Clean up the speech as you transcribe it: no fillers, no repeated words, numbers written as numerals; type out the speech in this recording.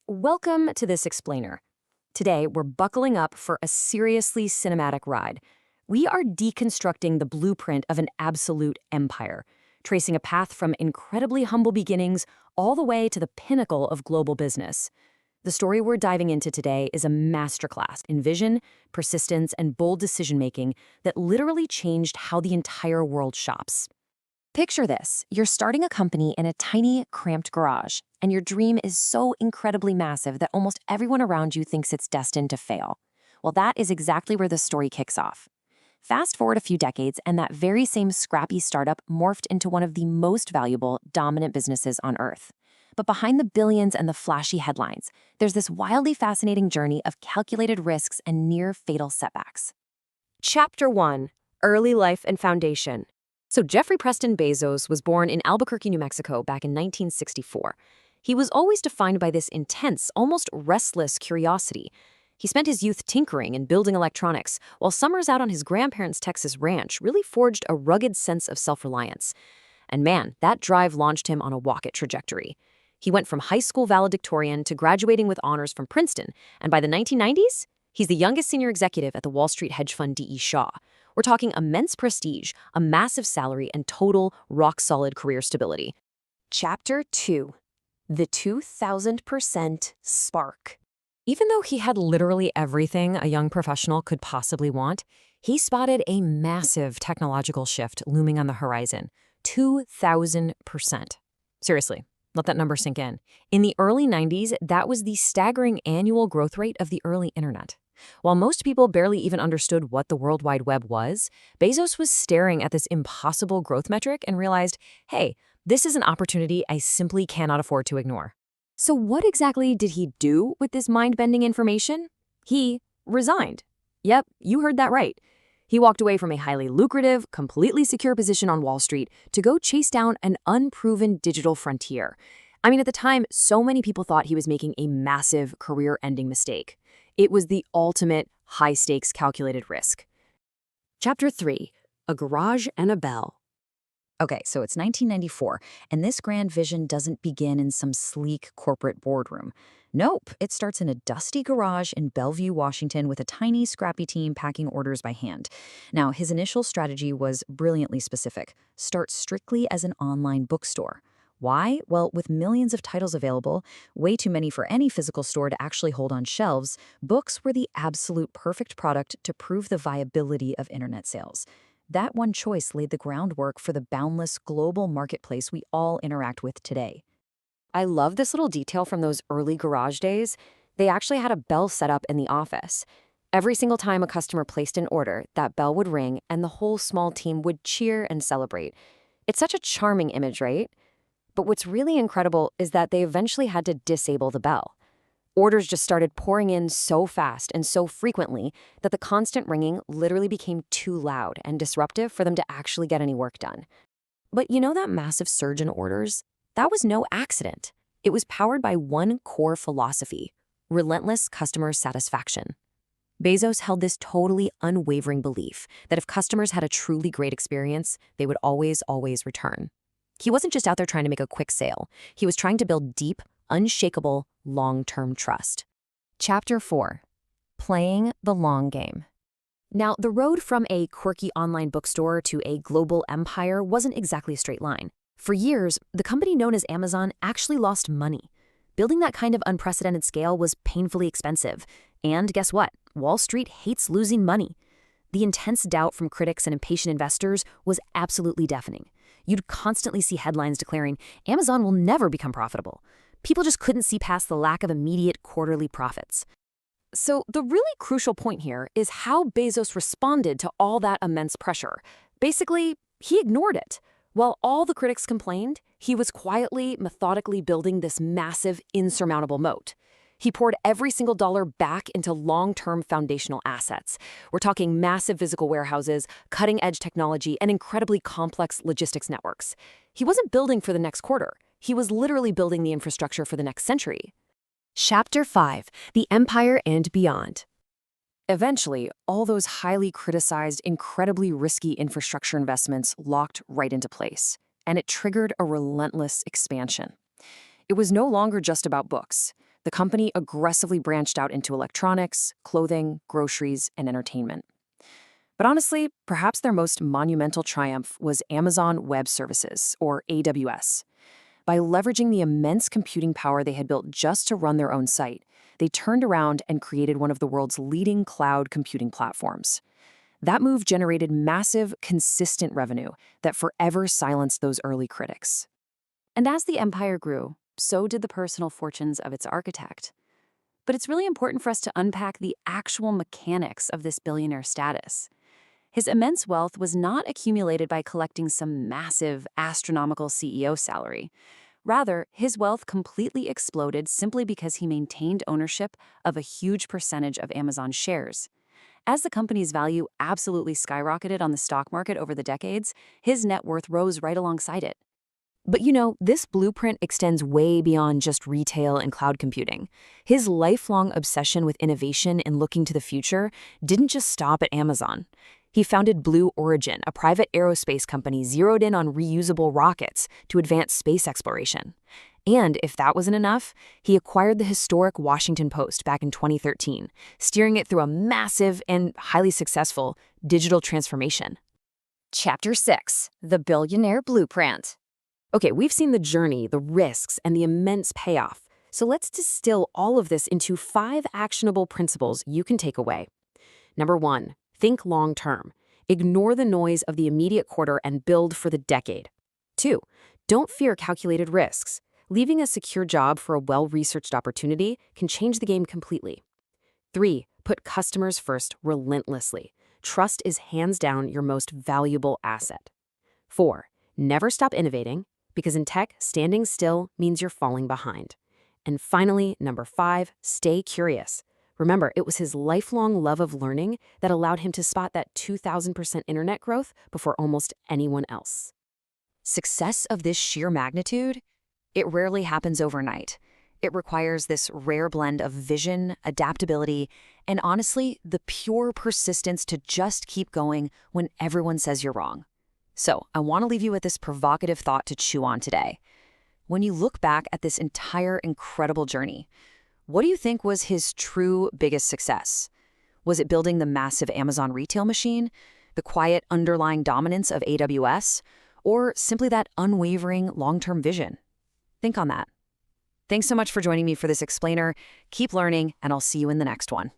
Welcome to this explainer. Today, we're buckling up for a seriously cinematic ride. We are deconstructing the blueprint of an absolute empire, tracing a path from incredibly humble beginnings all the way to the pinnacle of global business. The story we're diving into today is a masterclass in vision, persistence, and bold decision-making that literally changed how the entire world shops. Picture this. You're starting a company in a tiny, cramped garage, and your dream is so incredibly massive that almost everyone around you thinks it's destined to fail. Well, that is exactly where the story kicks off. Fast forward a few decades, and that very same scrappy startup morphed into one of the most valuable, dominant businesses on Earth. But behind the billions and the flashy headlines, there's this wildly fascinating journey of calculated risks and near-fatal setbacks. Chapter 1. Early Life and Foundation. So Jeffrey Preston Bezos was born in Albuquerque, New Mexico back in 1964. He was always defined by this intense, almost restless curiosity. He spent his youth tinkering and building electronics, while summers out on his grandparents' Texas ranch really forged a rugged sense of self-reliance. And man, that drive launched him on a rocket trajectory. He went from high school valedictorian to graduating with honors from Princeton, and by the 1990s, he's the youngest senior executive at the Wall Street hedge fund D.E. Shaw. We're talking immense prestige, a massive salary, and total, rock-solid career stability. Chapter 2. The 2,000% Spark. Even though he had literally everything a young professional could possibly want, he spotted a massive technological shift looming on the horizon. 2,000%. Seriously, let that number sink in. In the early 90s, that was the staggering annual growth rate of the early internet. While most people barely even understood what the World Wide Web was, Bezos was staring at this impossible growth metric and realized, hey, this is an opportunity I simply cannot afford to ignore. So what exactly did he do with this mind-bending information? He resigned. Yep, you heard that right. He walked away from a highly lucrative, completely secure position on Wall Street to go chase down an unproven digital frontier. I mean, at the time, so many people thought he was making a massive career-ending mistake. It was the ultimate high-stakes calculated risk. Chapter 3. A Garage and a Bell. Okay, so it's 1994, and this grand vision doesn't begin in some sleek corporate boardroom. Nope, it starts in a dusty garage in Bellevue, Washington, with a tiny, scrappy team packing orders by hand. Now, his initial strategy was brilliantly specific. Start strictly as an online bookstore. Why? Well, with millions of titles available, way too many for any physical store to actually hold on shelves, books were the absolute perfect product to prove the viability of internet sales. That one choice laid the groundwork for the boundless global marketplace we all interact with today. I love this little detail from those early garage days. They actually had a bell set up in the office. Every single time a customer placed an order, that bell would ring and the whole small team would cheer and celebrate. It's such a charming image, right? But what's really incredible is that they eventually had to disable the bell. Orders just started pouring in so fast and so frequently that the constant ringing literally became too loud and disruptive for them to actually get any work done. But you know that massive surge in orders? That was no accident. It was powered by one core philosophy: relentless customer satisfaction. Bezos held this totally unwavering belief that if customers had a truly great experience, they would always return. He wasn't just out there trying to make a quick sale. He was trying to build deep, unshakable, long-term trust. Chapter 4. Playing the long game. Now, the road from a quirky online bookstore to a global empire wasn't exactly a straight line. For years, the company known as Amazon actually lost money. Building that kind of unprecedented scale was painfully expensive. And guess what? Wall Street hates losing money. The intense doubt from critics and impatient investors was absolutely deafening. You'd constantly see headlines declaring, Amazon will never become profitable. People just couldn't see past the lack of immediate quarterly profits. So the really crucial point here is how Bezos responded to all that immense pressure. Basically, he ignored it. While all the critics complained, he was quietly, methodically building this massive, insurmountable moat. He poured every single dollar back into long-term foundational assets. We're talking massive physical warehouses, cutting-edge technology, and incredibly complex logistics networks. He wasn't building for the next quarter. He was literally building the infrastructure for the next century. Chapter 5. The Empire and Beyond. Eventually, all those highly criticized, incredibly risky infrastructure investments locked right into place, and it triggered a relentless expansion. It was no longer just about books. the company aggressively branched out into electronics, clothing, groceries, and entertainment. But honestly, perhaps their most monumental triumph was Amazon Web Services, or AWS. By leveraging the immense computing power they had built just to run their own site, they turned around and created one of the world's leading cloud computing platforms. That move generated massive, consistent revenue that forever silenced those early critics. And as the empire grew, so did the personal fortunes of its architect. But it's really important for us to unpack the actual mechanics of this billionaire status. His immense wealth was not accumulated by collecting some massive, astronomical CEO salary. Rather, his wealth completely exploded simply because he maintained ownership of a huge percentage of Amazon's shares. As the company's value absolutely skyrocketed on the stock market over the decades, his net worth rose right alongside it. But this blueprint extends way beyond just retail and cloud computing. His lifelong obsession with innovation and looking to the future didn't just stop at Amazon. He founded Blue Origin, a private aerospace company zeroed in on reusable rockets to advance space exploration. And if that wasn't enough, he acquired the historic Washington Post back in 2013, steering it through a massive and highly successful digital transformation. Chapter 6: The Billionaire Blueprint. Okay, we've seen the journey, the risks, and the immense payoff. So let's distill all of this into 5 actionable principles you can take away. Number 1, think long-term. Ignore the noise of the immediate quarter and build for the decade. 2, don't fear calculated risks. Leaving a secure job for a well-researched opportunity can change the game completely. 3, put customers first relentlessly. Trust is hands down your most valuable asset. 4, never stop innovating, because in tech, standing still means you're falling behind. And finally, number 5, stay curious. Remember, it was his lifelong love of learning that allowed him to spot that 2,000% internet growth before almost anyone else. Success of this sheer magnitude? It rarely happens overnight. It requires this rare blend of vision, adaptability, and honestly, the pure persistence to just keep going when everyone says you're wrong. So, I want to leave you with this provocative thought to chew on today. When you look back at this entire incredible journey, what do you think was his true biggest success? Was it building the massive Amazon retail machine, the quiet underlying dominance of AWS, or simply that unwavering long-term vision? Think on that. Thanks so much for joining me for this explainer. Keep learning, and I'll see you in the next one.